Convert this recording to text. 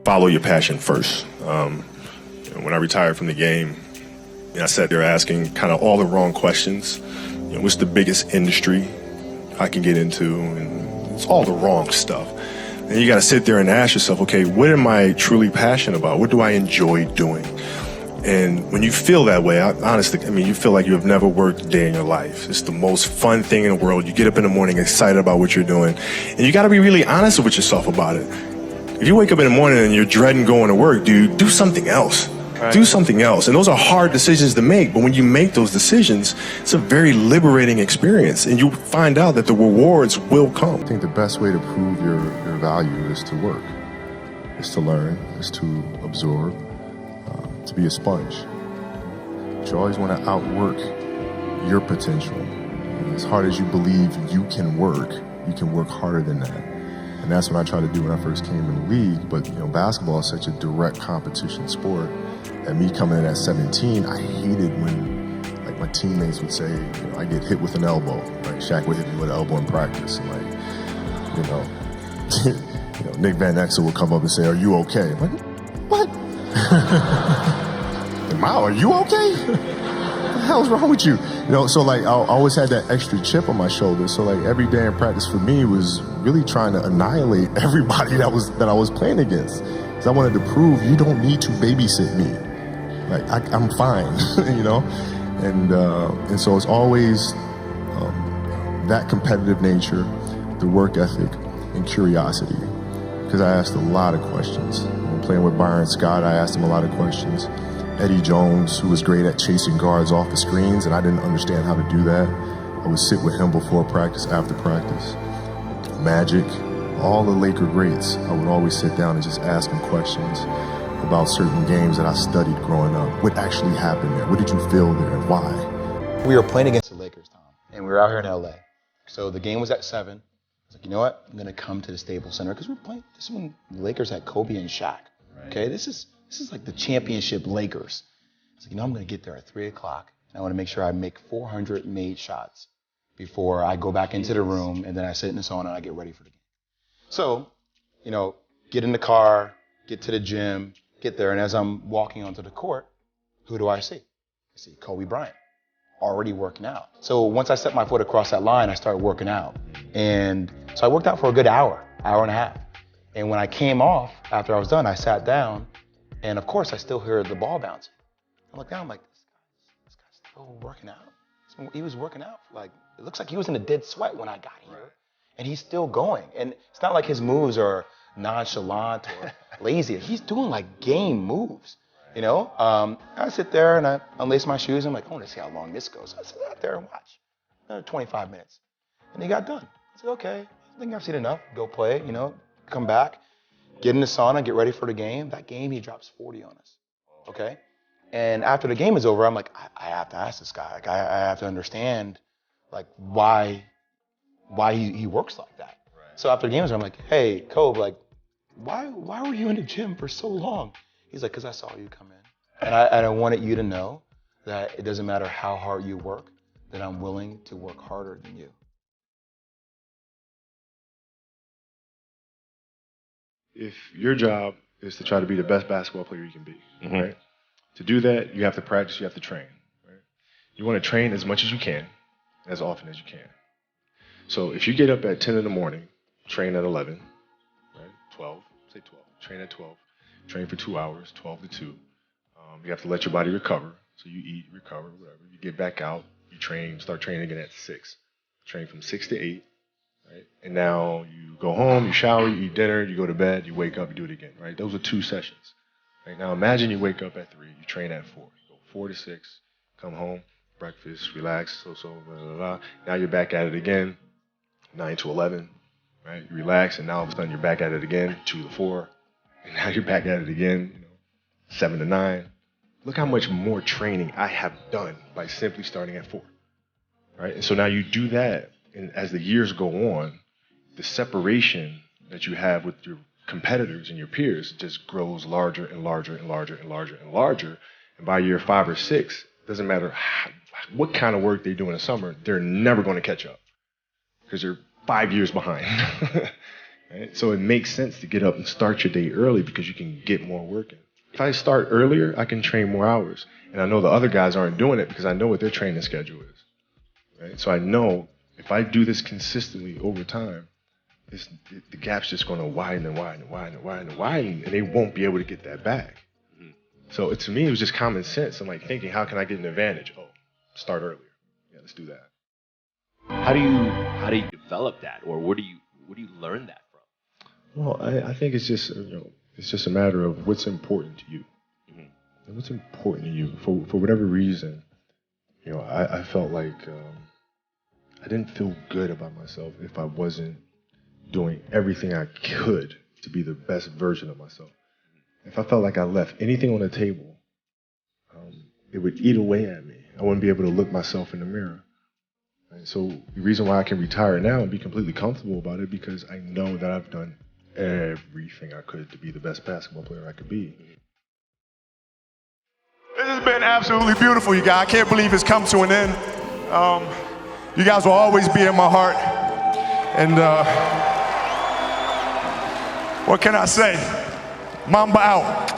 Follow your passion first. When I retired from the game, I sat there asking kind of all the wrong questions. What's the biggest industry I can get into? And it's all the wrong stuff. And you got to sit there and ask yourself, okay, what am I truly passionate about? What do I enjoy doing? And when you feel that way, honestly, you feel like you have never worked a day in your life. It's the most fun thing in the world. You get up in the morning excited about what you're doing. And you got to be really honest with yourself about it. If you wake up in the morning and you're dreading going to work, dude, do something else. Right. Do something else. And those are hard decisions to make. But when you make those decisions, it's a very liberating experience. And you find out that the rewards will come. I think the best way to prove your value is to work, is to learn, is to absorb, to be a sponge. You always want to outwork your potential. As hard as you believe you can work harder than that. And that's what I tried to do when I first came in the league. But basketball is such a direct competition sport. And me coming in at 17, I hated when my teammates would say, I get hit with an elbow. Like Shaq would hit me with an elbow in practice. And Nick Van Exel would come up and say, "Are you okay?" I'm like, what? Mao, are you okay? What the hell's wrong with you? So I always had that extra chip on my shoulder. So every day in practice for me was really trying to annihilate everybody that I was playing against. Because I wanted to prove you don't need to babysit me. I'm fine, And so it's always that competitive nature, the work ethic, and curiosity. Because I asked a lot of questions. When playing with Byron Scott, I asked him a lot of questions. Eddie Jones, who was great at chasing guards off the screens, and I didn't understand how to do that. I would sit with him before practice, after practice. Magic, all the Laker greats, I would always sit down and just ask them questions about certain games that I studied growing up. What actually happened there? What did you feel there and why? We were playing against the Lakers, Tom, and we were out here in LA. So the game was at 7. I was like, you know what? I'm going to come to the Staples Center because we're playing. This is when the Lakers had Kobe and Shaq. Okay, this is like the championship Lakers. I was like, I'm going to get there at 3 o'clock, and I want to make sure I make 400 made shots before I go back into the room, and then I sit in the sauna and I get ready for the game. So, get in the car, get to the gym, get there, and as I'm walking onto the court, who do I see? I see Kobe Bryant, already working out. So once I set my foot across that line, I started working out. And so I worked out for a good hour and a half. And when I came off, after I was done, I sat down, and of course I still heard the ball bouncing. I look down, I'm like, this guy's still working out? He was working out, it looks like he was in a dead sweat when I got here. And he's still going. And it's not like his moves are nonchalant or lazy. He's doing game moves, I sit there and I unlace my shoes. I'm like, I want to see how long this goes. So I sit out there and watch. Another 25 minutes. And he got done. I said, okay, I think I've seen enough. Go play, come back, get in the sauna, get ready for the game. That game, he drops 40 on us, okay? And after the game is over, I'm like, I have to ask this guy. I have to understand, why he works like that. Right. So after the game is over, I'm like, hey, Kobe, why were you in the gym for so long? He's like, because I saw you come in. And I wanted you to know that it doesn't matter how hard you work, that I'm willing to work harder than you. If your job is to try to be the best basketball player you can be, right? To do that, you have to practice, you have to train, right? You want to train as much as you can, as often as you can. So if you get up at 10 in the morning, train at 11, right? 12, say 12, train at 12, train for 2 hours, 12 to 2. You have to let your body recover. So you eat, recover, whatever. You get back out, you train, start training again at 6. Train from 6 to 8. Right? And now you go home, you shower, you eat dinner, you go to bed, you wake up, you do it again, right? Those are 2 sessions. Right? Now imagine you wake up at 3, you train at 4, you go 4 to 6, come home, breakfast, relax, blah, blah, blah. Now you're back at it again, 9 to 11, right? You relax, and now all of a sudden you're back at it again, 2 to 4, and now you're back at it again, 7 to 9. Look how much more training I have done by simply starting at 4, right? And so now you do that. And as the years go on, the separation that you have with your competitors and your peers just grows larger and larger and larger and larger and larger. And by year 5 or 6, it doesn't matter what kind of work they do in the summer, they're never going to catch up because they're 5 years behind. Right? So it makes sense to get up and start your day early because you can get more work in. If I start earlier, I can train more hours. And I know the other guys aren't doing it because I know what their training schedule is. Right? So I know if I do this consistently over time, the gap's just going to widen and widen and widen and widen and widen, and they won't be able to get that back. So to me, it was just common sense. I'm like thinking, how can I get an advantage? Oh, start earlier. Yeah, let's do that. How do you develop that, or where do you learn that from? Well, I think it's just it's just a matter of what's important to you. And what's important to you for whatever reason. I felt like I didn't feel good about myself if I wasn't doing everything I could to be the best version of myself. If I felt like I left anything on the table, it would eat away at me. I wouldn't be able to look myself in the mirror. And so the reason why I can retire now and be completely comfortable about it, because I know that I've done everything I could to be the best basketball player I could be. This has been absolutely beautiful, you guys. I can't believe it's come to an end. You guys will always be in my heart. And what can I say? Mamba out.